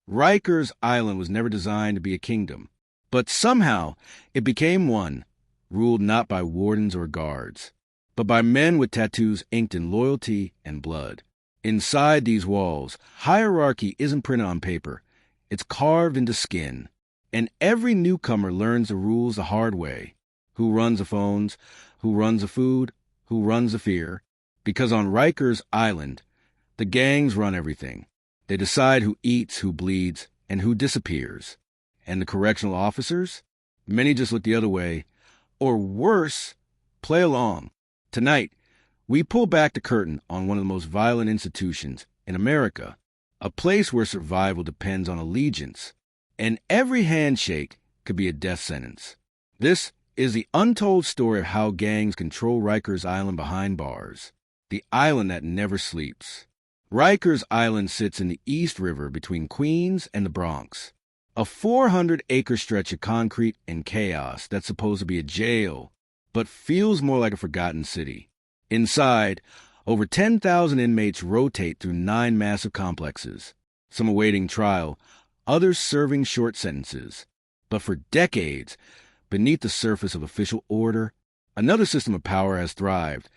Rikers Island was never designed to be a kingdom, but somehow it became one, ruled not by wardens or guards, but by men with tattoos inked in loyalty and blood. Inside these walls, hierarchy isn't printed on paper. It's carved into skin. And every newcomer learns the rules the hard way. Who runs the phones, who runs the food, who runs the fear. Because on Rikers Island, the gangs run everything. They decide who eats, who bleeds, and who disappears. And the correctional officers? Many just look the other way. Or worse, play along. Tonight, we pull back the curtain on one of the most violent institutions in America, a place where survival depends on allegiance, and every handshake could be a death sentence. This is the untold story of how gangs control Rikers Island behind bars, the island that never sleeps. Rikers Island sits in the East River between Queens and the Bronx, a 400-acre stretch of concrete and chaos that's supposed to be a jail, but feels more like a forgotten city. Inside, over 10,000 inmates rotate through 9 massive complexes, some awaiting trial, others serving short sentences. But for decades, beneath the surface of official order, another system of power has thrived: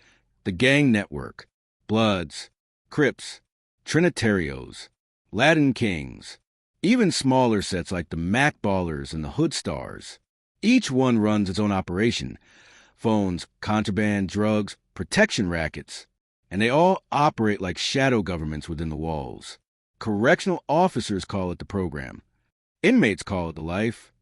the gang network, Bloods, Crips, Trinitarios, Latin Kings, even smaller sets like the Mac Ballers and the Hood Stars. Each one runs its own operation: phones, contraband, drugs, protection rackets, and they all operate like shadow governments within the walls. Correctional officers call it the program. Inmates call it the life.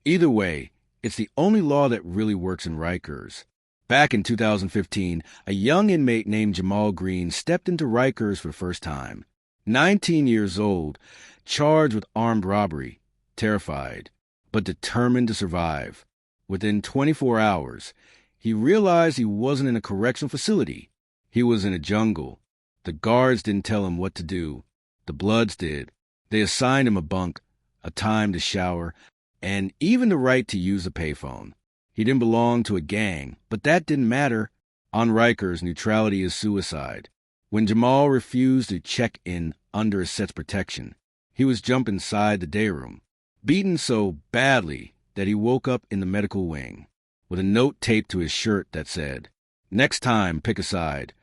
Either way, it's the only law that really works in Rikers. Back in 2015, a young inmate named Jamal Green stepped into Rikers for the first time. 19 years old, charged with armed robbery, terrified, but determined to survive. Within 24 hours, he realized he wasn't in a correctional facility. He was in a jungle. The guards didn't tell him what to do. The Bloods did. They assigned him a bunk, a time to shower, and even the right to use a payphone. He didn't belong to a gang, but that didn't matter. On Rikers, neutrality is suicide. When Jamal refused to check in under a set's protection, he was jumped inside the day room, beaten so badly that he woke up in the medical wing, with a note taped to his shirt that said, "Next time, pick a side."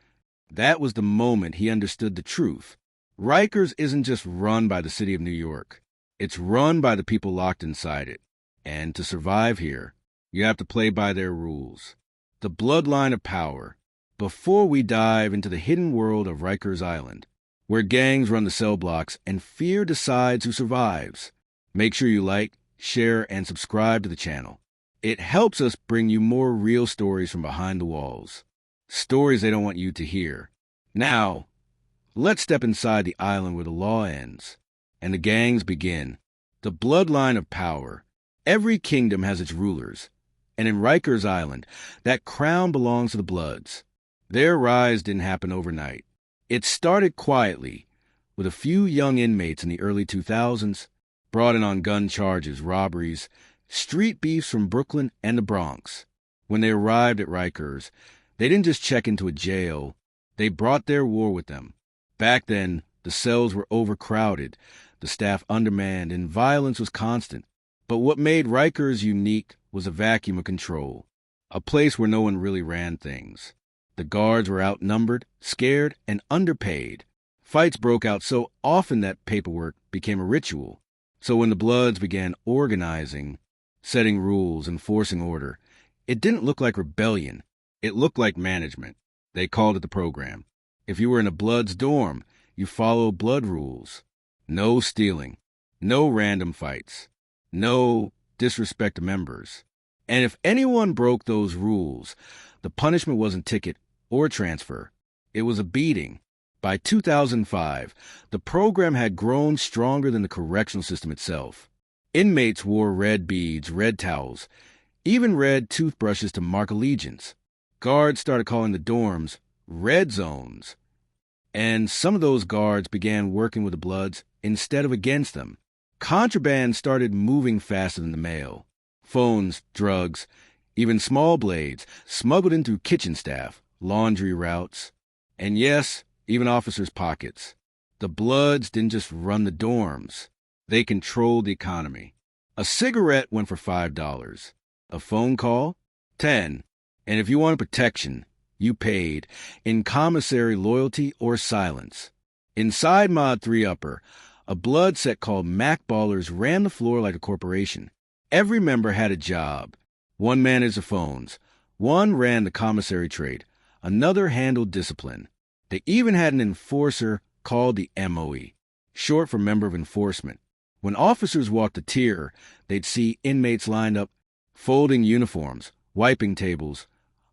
That was the moment he understood the truth. Rikers isn't just run by the city of New York. It's run by the people locked inside it. And to survive here, you have to play by their rules. The Bloodline of Power. Before we dive into the hidden world of Rikers Island, where gangs run the cell blocks and fear decides who survives, make sure you like, share, and subscribe to the channel. It helps us bring you more real stories from behind the walls. Stories they don't want you to hear. Now, let's step inside the island where the law ends and the gangs begin. The Bloodline of Power. Every kingdom has its rulers, and in Rikers Island, that crown belongs to the Bloods. Their rise didn't happen overnight. It started quietly, with a few young inmates in the early 2000s, brought in on gun charges, robberies, street beefs from Brooklyn and the Bronx. When they arrived at Rikers, they didn't just check into a jail, they brought their war with them. Back then, the cells were overcrowded, the staff undermanned, and violence was constant. But what made Rikers unique was a vacuum of control, a place where no one really ran things. The guards were outnumbered, scared, and underpaid. Fights broke out so often that paperwork became a ritual. So when the Bloods began organizing, setting rules, enforcing order, it didn't look like rebellion. It looked like management. They called it the program. If you were in a Bloods dorm, you followed Blood rules. No stealing. No random fights. No disrespect to members. And if anyone broke those rules, the punishment wasn't ticket or transfer. It was a beating. By 2005, the program had grown stronger than the correctional system itself. Inmates wore red beads, red towels, even red toothbrushes to mark allegiance. Guards started calling the dorms red zones. And some of those guards began working with the Bloods instead of against them. Contraband started moving faster than the mail. Phones, drugs, even small blades smuggled in through kitchen staff, laundry routes, and yes, even officers' pockets. The Bloods didn't just run the dorms. They controlled the economy. A cigarette went for $5. A phone call? 10. And if you wanted protection, you paid in commissary loyalty or silence. Inside Mod 3 Upper, a blood set called Mac Ballers ran the floor like a corporation. Every member had a job. One managed the phones. One ran the commissary trade. Another handled discipline. They even had an enforcer called the MOE, short for Member of Enforcement. When officers walked the tier, they'd see inmates lined up, folding uniforms, wiping tables,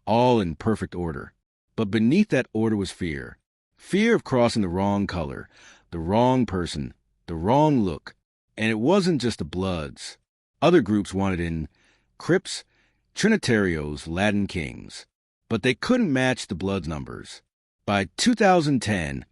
all in perfect order. But beneath that order was fear. Fear of crossing the wrong color, the wrong person, the wrong look. And it wasn't just the Bloods. Other groups wanted in: Crips, Trinitarios, Latin Kings. But they couldn't match the Bloods' numbers. By 2010,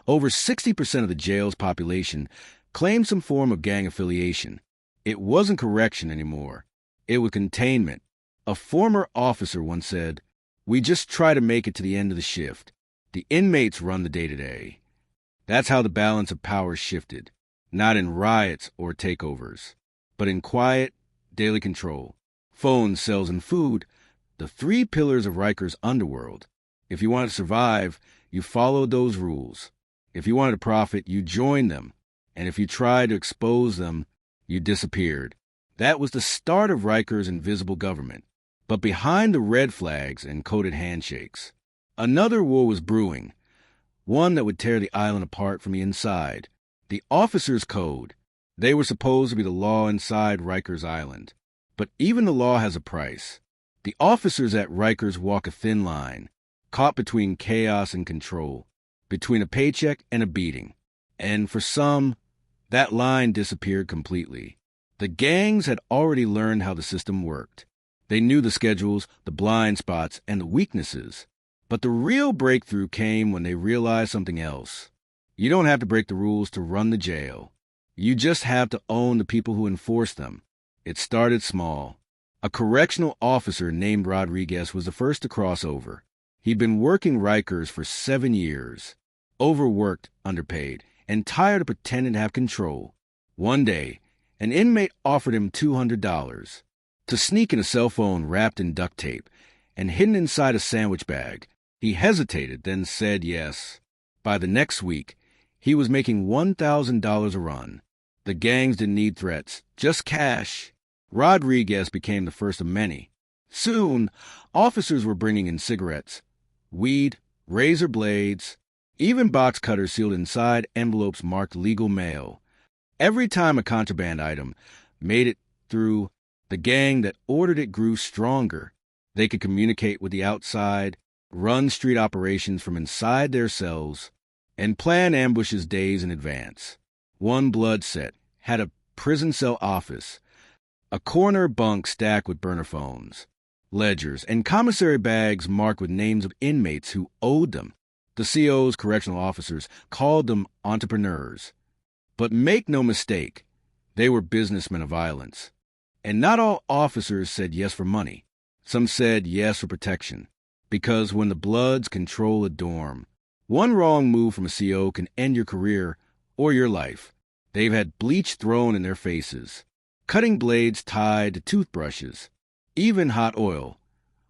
over 60% of the jail's population claimed some form of gang affiliation. It wasn't correction anymore. It was containment. A former officer once said, "We just try to make it to the end of the shift. The inmates run the day-to-day." That's how the balance of power shifted, not in riots or takeovers, but in quiet, daily control. Phones, cells, and food, the three pillars of Rikers' underworld. If you wanted to survive, you followed those rules. If you wanted to profit, you joined them. And if you tried to expose them, you disappeared. That was the start of Rikers' invisible government. But behind the red flags and coded handshakes, another war was brewing, one that would tear the island apart from the inside. The officers' code. They were supposed to be the law inside Rikers Island. But even the law has a price. The officers at Rikers walk a thin line, caught between chaos and control, between a paycheck and a beating. And for some, that line disappeared completely. The gangs had already learned how the system worked. They knew the schedules, the blind spots, and the weaknesses. But the real breakthrough came when they realized something else. You don't have to break the rules to run the jail. You just have to own the people who enforce them. It started small. A correctional officer named Rodriguez was the first to cross over. He'd been working Rikers for 7 years, overworked, underpaid, and tired of pretending to have control. One day, an inmate offered him $200 to sneak in a cell phone wrapped in duct tape and hidden inside a sandwich bag. He hesitated, then said yes. By the next week, he was making $1,000 a run. The gangs didn't need threats, just cash. Rodriguez became the first of many. Soon, officers were bringing in cigarettes, weed, razor blades, even box cutters sealed inside envelopes marked legal mail. Every time a contraband item made it through, the gang that ordered it grew stronger. They could communicate with the outside, run street operations from inside their cells, and plan ambushes days in advance. One blood set had a prison cell office, a corner bunk stacked with burner phones, ledgers, and commissary bags marked with names of inmates who owed them. The COs, correctional officers, called them entrepreneurs. But make no mistake, they were businessmen of violence. And not all officers said yes for money. Some said yes for protection. Because when the Bloods control a dorm, one wrong move from a CO can end your career or your life. They've had bleach thrown in their faces, cutting blades tied to toothbrushes, even hot oil,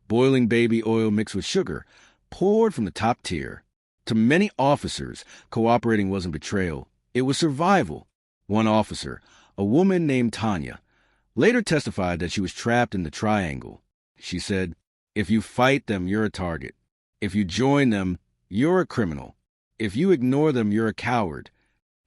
boiling baby oil mixed with sugar, poured from the top tier. To many officers, cooperating wasn't betrayal, it was survival. One officer, a woman named Tanya, later testified that she was trapped in the triangle. She said, "If you fight them, you're a target. If you join them, you're a criminal. If you ignore them, you're a coward."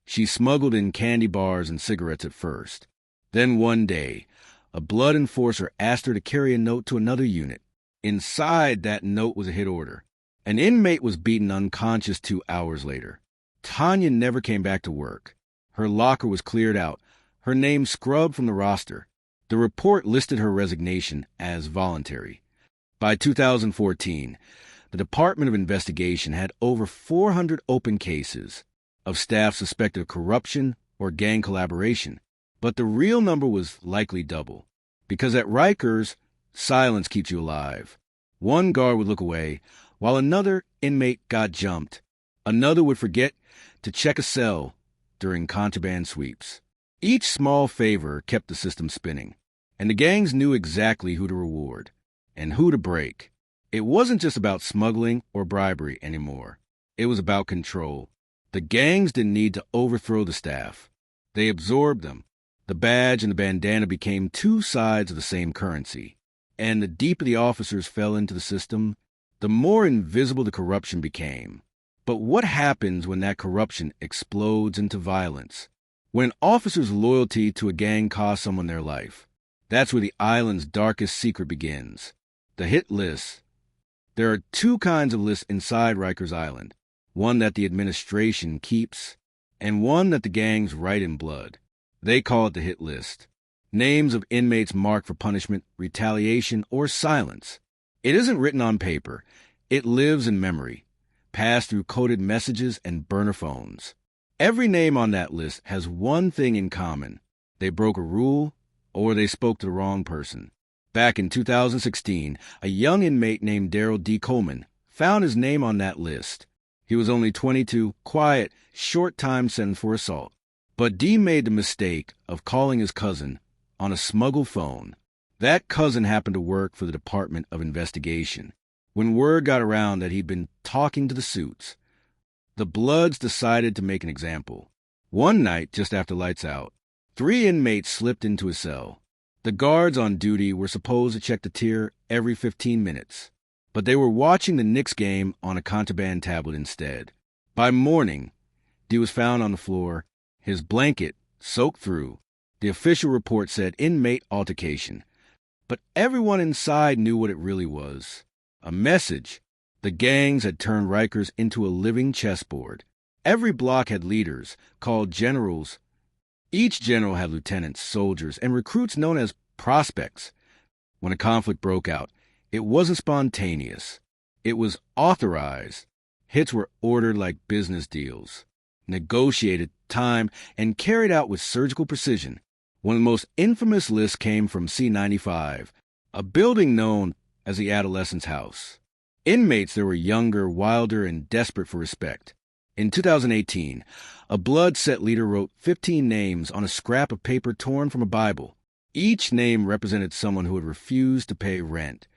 She smuggled in candy bars and cigarettes at first. Then one day, a blood enforcer asked her to carry a note to another unit. Inside that note was a hit order. An inmate was beaten unconscious 2 hours later. Tanya never came back to work. Her locker was cleared out, her name scrubbed from the roster. The report listed her resignation as voluntary. By 2014, the Department of Investigation had over 400 open cases of staff suspected of corruption or gang collaboration. But the real number was likely double. Because at Rikers, silence keeps you alive. One guard would look away, while another inmate got jumped. Another would forget to check a cell during contraband sweeps. Each small favor kept the system spinning, and the gangs knew exactly who to reward and who to break. It wasn't just about smuggling or bribery anymore. It was about control. The gangs didn't need to overthrow the staff. They absorbed them. The badge and the bandana became two sides of the same currency. And the deeper the officers fell into the system, the more invisible the corruption became. But what happens when that corruption explodes into violence? When officers' loyalty to a gang costs someone their life, that's where the island's darkest secret begins. The hit list. There are two kinds of lists inside Rikers Island. One that the administration keeps, and one that the gangs write in blood. They call it the hit list. Names of inmates marked for punishment, retaliation, or silence. It isn't written on paper. It lives in memory, passed through coded messages and burner phones. Every name on that list has one thing in common. They broke a rule, or they spoke to the wrong person. Back in 2016, a young inmate named Daryl D. Coleman found his name on that list. He was only 22, quiet, short-time sentence for assault. But D made the mistake of calling his cousin on a smuggled phone. That cousin happened to work for the Department of Investigation. When word got around that he'd been talking to the suits, the Bloods decided to make an example. One night, just after lights out, 3 inmates slipped into his cell. The guards on duty were supposed to check the tier every 15 minutes, but they were watching the Knicks game on a contraband tablet instead. By morning, D was found on the floor, his blanket soaked through. The official report said inmate altercation, but everyone inside knew what it really was. A message. The gangs had turned Rikers into a living chessboard. Every block had leaders, called generals. Each general had lieutenants, soldiers, and recruits known as prospects. When a conflict broke out, it wasn't spontaneous. It was authorized. Hits were ordered like business deals, negotiated, timed, and carried out with surgical precision. One of the most infamous lists came from C95, a building known as the Adolescent's House. Inmates there were younger, wilder, and desperate for respect. In 2018, a Blood set leader wrote 15 names on a scrap of paper torn from a Bible. Each name represented someone who had refused to pay rent,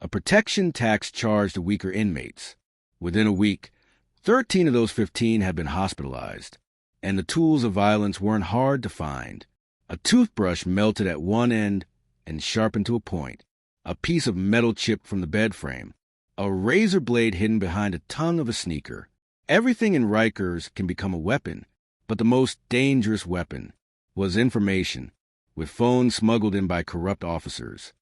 a protection tax charged to weaker inmates. Within a week, 13 of those 15 had been hospitalized, and the tools of violence weren't hard to find. A toothbrush melted at one end and sharpened to a point, a piece of metal chipped from the bed frame, a razor blade hidden behind a tongue of a sneaker. Everything in Rikers can become a weapon, but the most dangerous weapon was information, with phones smuggled in by corrupt officers.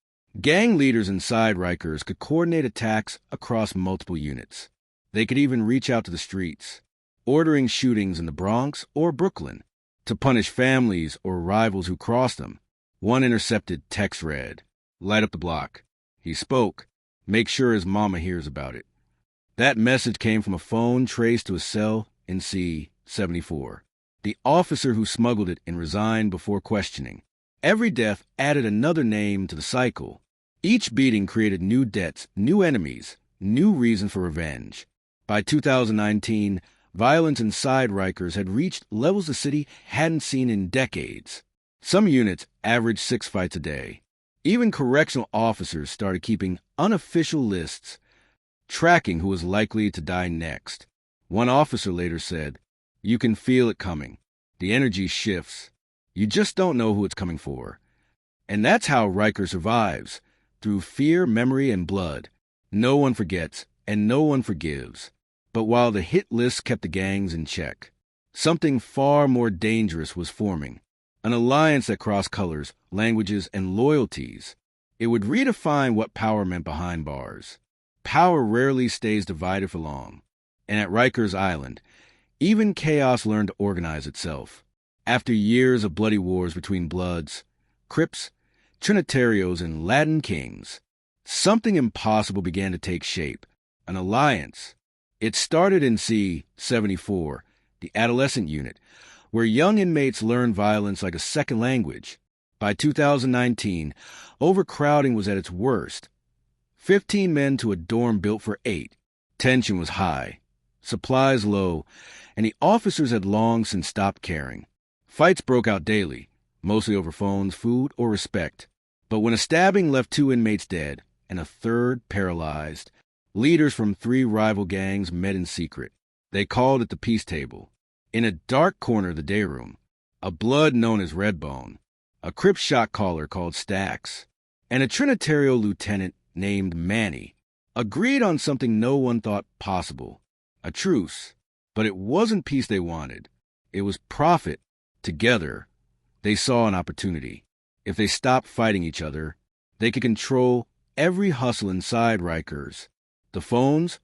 Gang leaders inside Rikers could coordinate attacks across multiple units. They could even reach out to the streets, ordering shootings in the Bronx or Brooklyn to punish families or rivals who crossed them. One intercepted text read, "Light up the block." He spoke, "Make sure his mama hears about it." That message came from a phone traced to a cell in C-74. The officer who smuggled it and resigned before questioning. Every death added another name to the cycle. Each beating created new debts, new enemies, new reason for revenge. By 2019, violence inside Rikers had reached levels the city hadn't seen in decades. Some units averaged 6 fights a day. Even correctional officers started keeping unofficial lists, tracking who was likely to die next. One officer later said, "You can feel it coming. The energy shifts. You just don't know who it's coming for." And that's how Riker survives, through fear, memory, and blood. No one forgets, and no one forgives. But while the hit list kept the gangs in check, something far more dangerous was forming. An alliance that crossed colors, languages, and loyalties. It would redefine what power meant behind bars. Power rarely stays divided for long. And at Rikers Island, even chaos learned to organize itself. After years of bloody wars between Bloods, Crips, Trinitarios, and Latin Kings, something impossible began to take shape. An alliance. It started in C-74, the adolescent unit, where young inmates learned violence like a second language. By 2019, overcrowding was at its worst. 15 men to a dorm built for 8. Tension was high, supplies low, and the officers had long since stopped caring. Fights broke out daily, mostly over phones, food, or respect. But when a stabbing left 2 inmates dead and a third paralyzed, leaders from 3 rival gangs met in secret. They called it the peace table. In a dark corner of the day room, a blood known as Redbone, a Crip shot caller called Stacks, and a Trinitario lieutenant named Manny agreed on something no one thought possible, a truce. But it wasn't peace they wanted. It was profit. Together, they saw an opportunity. If they stopped fighting each other, they could control every hustle inside Rikers. The phones,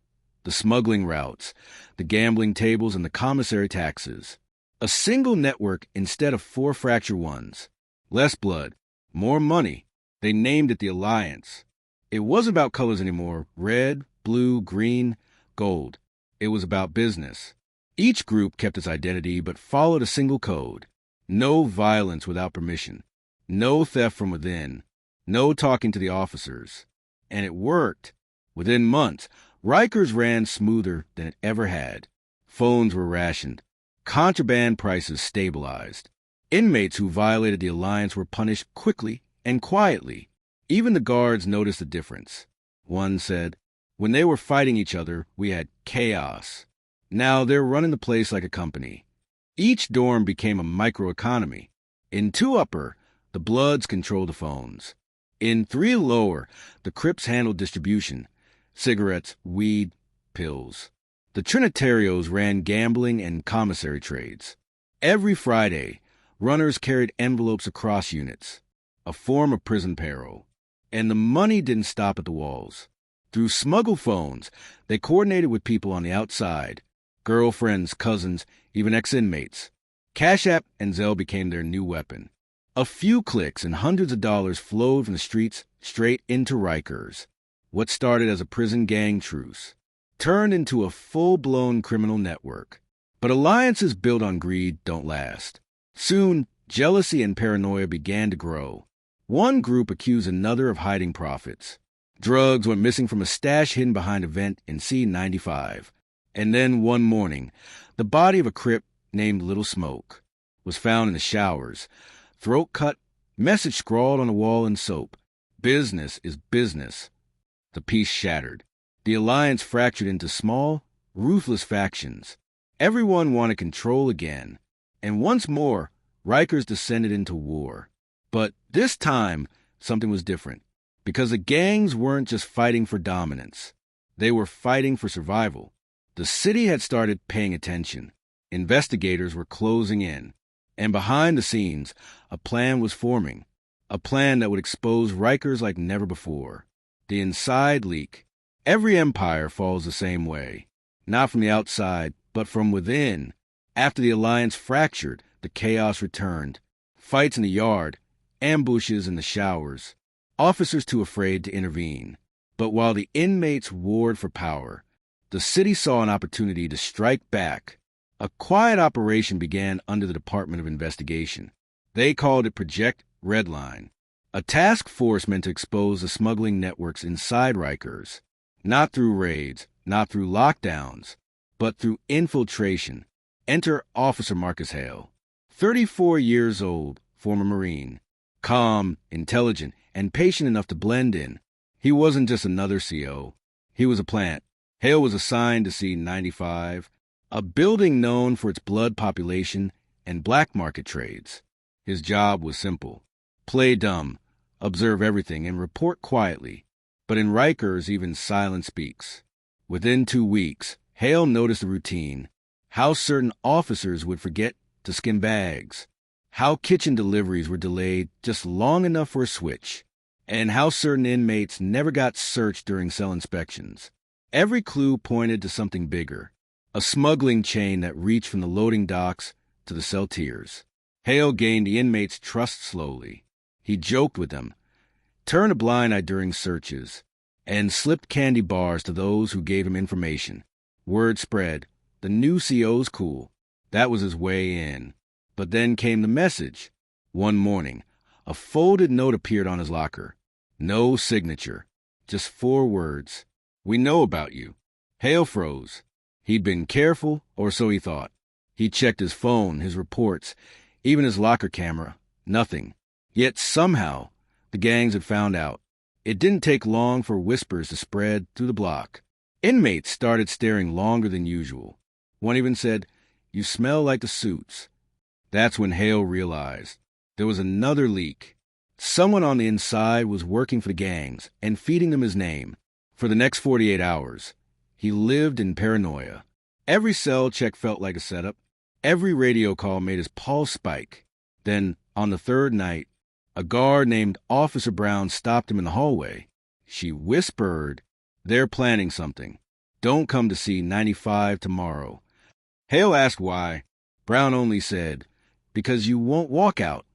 the smuggling routes, the gambling tables, and the commissary taxes. A single network instead of 4 fractured ones. Less blood, more money. They named it the Alliance. It wasn't about colors anymore, red, blue, green, gold. It was about business. Each group kept its identity but followed a single code. No violence without permission. No theft from within. No talking to the officers. And it worked. Within months, Rikers ran smoother than it ever had. Phones were rationed. Contraband prices stabilized. Inmates who violated the Alliance were punished quickly and quietly. Even the guards noticed the difference. One said, "When they were fighting each other, we had chaos. Now they're running the place like a company." Each dorm became a microeconomy. In 2 upper, the Bloods controlled the phones. In 3 lower, the Crips handled distribution, cigarettes, weed, pills. The Trinitarios ran gambling and commissary trades. Every Friday, runners carried envelopes across units, a form of prison payroll. And the money didn't stop at the walls. Through smuggle phones, they coordinated with people on the outside, girlfriends, cousins, even ex-inmates. Cash App and Zelle became their new weapon. A few clicks and hundreds of dollars flowed from the streets straight into Rikers. What started as a prison gang truce turned into a full-blown criminal network. But alliances built on greed don't last. Soon, jealousy and paranoia began to grow. One group accused another of hiding profits. Drugs went missing from a stash hidden behind a vent in C-95. And then one morning, the body of a Crip named Little Smoke was found in the showers. Throat cut, message scrawled on the wall in soap. Business is business. The peace shattered. The Alliance fractured into small, ruthless factions. Everyone wanted control again. And once more, Rikers descended into war. But this time, something was different. Because the gangs weren't just fighting for dominance. They were fighting for survival. The city had started paying attention. Investigators were closing in. And behind the scenes, a plan was forming. A plan that would expose Rikers like never before. The inside leak. Every empire falls the same way. Not from the outside, but from within. After the Alliance fractured, the chaos returned. Fights in the yard, ambushes in the showers, officers too afraid to intervene. But while the inmates warred for power, the city saw an opportunity to strike back. A quiet operation began under the Department of Investigation. They called it Project Redline, a task force meant to expose the smuggling networks inside Rikers, not through raids, not through lockdowns, but through infiltration. Enter Officer Marcus Hale, 34 years old, former Marine, calm, intelligent, and patient enough to blend in. He wasn't just another CO. He was a plant. Hale was assigned to C-95, a building known for its blood population and black market trades. His job was simple. Play dumb, observe everything, and report quietly. But in Rikers, even silence speaks. Within 2 weeks, Hale noticed the routine. How certain officers would forget to skim bags. How kitchen deliveries were delayed just long enough for a switch. And how certain inmates never got searched during cell inspections. Every clue pointed to something bigger. A smuggling chain that reached from the loading docks to the cell tiers. Hale gained the inmates' trust slowly. He joked with them, turned a blind eye during searches, and slipped candy bars to those who gave him information. Word spread. The new CO's cool. That was his way in. But then came the message. One morning, a folded note appeared on his locker. No signature. Just 4 words. "We know about you." Hale froze. He'd been careful, or so he thought. He checked his phone, his reports. Even his locker camera, nothing. Yet somehow, the gangs had found out. It didn't take long for whispers to spread through the block. Inmates started staring longer than usual. One even said, "You smell like the suits." That's when Hale realized there was another leak. Someone on the inside was working for the gangs and feeding them his name. For the next 48 hours, he lived in paranoia. Every cell check felt like a setup. Every radio call made his pulse spike. Then, on the third night, a guard named Officer Brown stopped him in the hallway. She whispered, "They're planning something. Don't come to see 95 tomorrow." Hale asked why. Brown only said, "Because you won't walk out."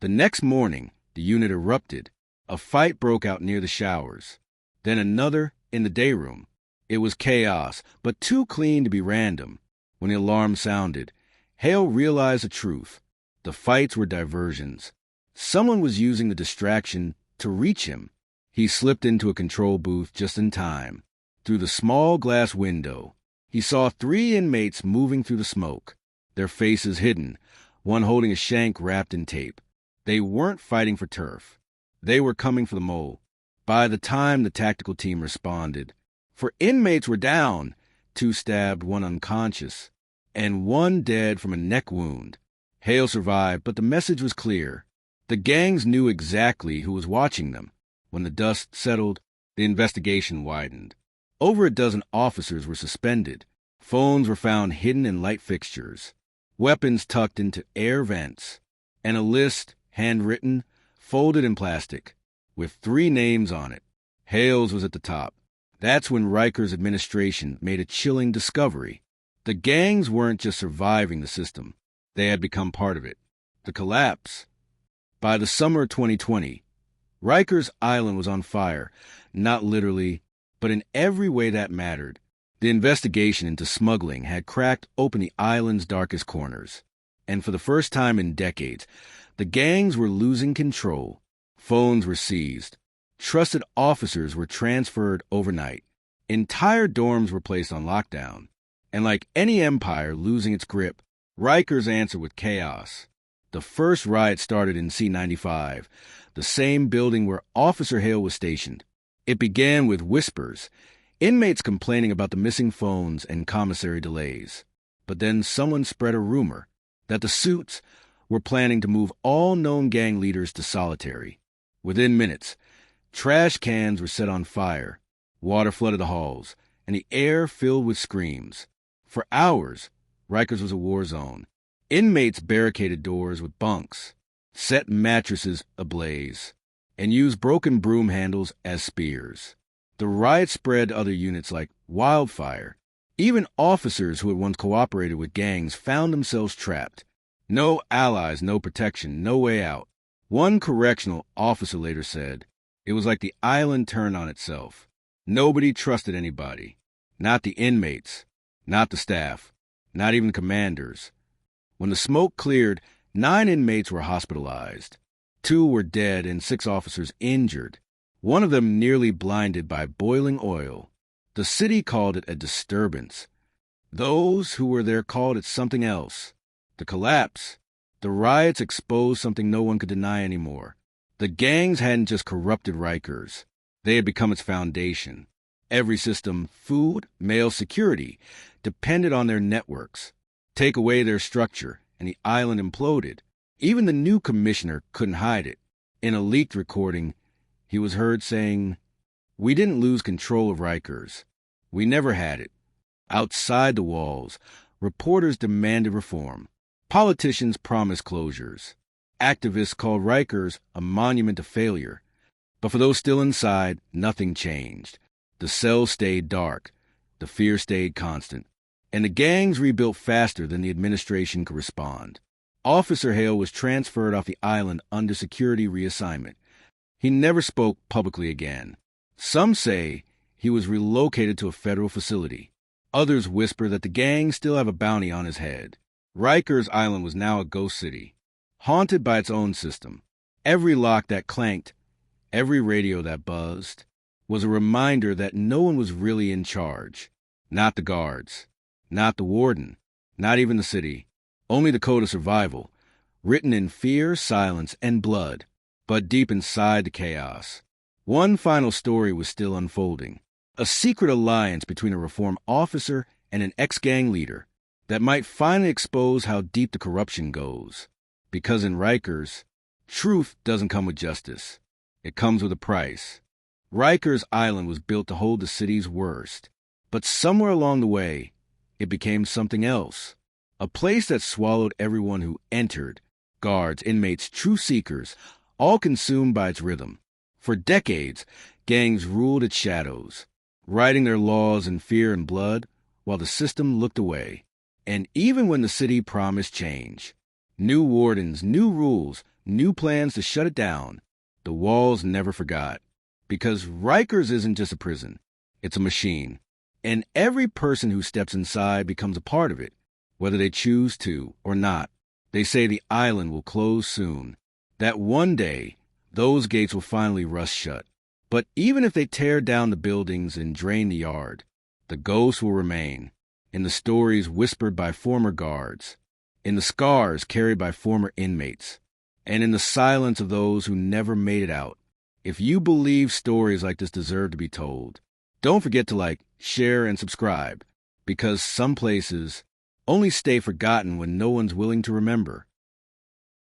The next morning, the unit erupted. A fight broke out near the showers. Then another in the day room. It was chaos, but too clean to be random. When the alarm sounded, Hale realized the truth. The fights were diversions. Someone was using the distraction to reach him. He slipped into a control booth just in time. Through the small glass window, he saw 3 inmates moving through the smoke, their faces hidden, one holding a shank wrapped in tape. They weren't fighting for turf. They were coming for the mole. By the time the tactical team responded, 4 inmates were down, 2 stabbed, 1 unconscious, and 1 dead from a neck wound. Hale survived, but the message was clear. The gangs knew exactly who was watching them. When the dust settled, the investigation widened. Over a dozen officers were suspended. Phones were found hidden in light fixtures, weapons tucked into air vents, and a list, handwritten, folded in plastic, with 3 names on it. Hale's was at the top. That's when Rikers' administration made a chilling discovery. The gangs weren't just surviving the system. They had become part of it. The collapse. By the summer of 2020, Rikers Island was on fire, not literally, but in every way that mattered. The investigation into smuggling had cracked open the island's darkest corners. And for the first time in decades, the gangs were losing control. Phones were seized. Trusted officers were transferred overnight. Entire dorms were placed on lockdown. And like any empire losing its grip, Rikers answered with chaos. The first riot started in C-95, the same building where Officer Hale was stationed. It began with whispers, inmates complaining about the missing phones and commissary delays. But then someone spread a rumor that the suits were planning to move all known gang leaders to solitary. Within minutes, trash cans were set on fire, water flooded the halls, and the air filled with screams. For hours, Rikers was a war zone. Inmates barricaded doors with bunks, set mattresses ablaze, and used broken broom handles as spears. The riot spread to other units like wildfire. Even officers who had once cooperated with gangs found themselves trapped. No allies, no protection, no way out. One correctional officer later said, "It was like the island turned on itself. Nobody trusted anybody. Not the inmates, not the staff, not even commanders." When the smoke cleared, 9 inmates were hospitalized. 2 were dead and 6 officers injured. One of them nearly blinded by boiling oil. The city called it a disturbance. Those who were there called it something else. The collapse. The riots exposed something no one could deny anymore. The gangs hadn't just corrupted Rikers. They had become its foundation. Every system, food, mail, security, depended on their networks. Take away their structure, and the island imploded. Even the new commissioner couldn't hide it. In a leaked recording, he was heard saying, "We didn't lose control of Rikers. We never had it." Outside the walls, reporters demanded reform. Politicians promised closures. Activists called Rikers a monument to failure. But for those still inside, nothing changed. The cells stayed dark. The fear stayed constant. And the gangs rebuilt faster than the administration could respond. Officer Hale was transferred off the island under security reassignment. He never spoke publicly again. Some say he was relocated to a federal facility. Others whisper that the gangs still have a bounty on his head. Rikers Island was now a ghost city, haunted by its own system. Every lock that clanked, every radio that buzzed, was a reminder that no one was really in charge. Not the guards. Not the warden, not even the city, only the code of survival, written in fear, silence, and blood, but deep inside the chaos. One final story was still unfolding, a secret alliance between a reform officer and an ex-gang leader that might finally expose how deep the corruption goes. Because in Rikers, truth doesn't come with justice. It comes with a price. Rikers Island was built to hold the city's worst, but somewhere along the way, it became something else. A place that swallowed everyone who entered, guards, inmates, truth seekers, all consumed by its rhythm. For decades, gangs ruled its shadows, writing their laws in fear and blood while the system looked away. And even when the city promised change, new wardens, new rules, new plans to shut it down, the walls never forgot. Because Rikers isn't just a prison, it's a machine. And every person who steps inside becomes a part of it, whether they choose to or not. They say the island will close soon, that one day those gates will finally rust shut. But even if they tear down the buildings and drain the yard, the ghosts will remain, in the stories whispered by former guards, in the scars carried by former inmates, and in the silence of those who never made it out. If you believe stories like this deserve to be told, don't forget to like, share, and subscribe, because some places only stay forgotten when no one's willing to remember.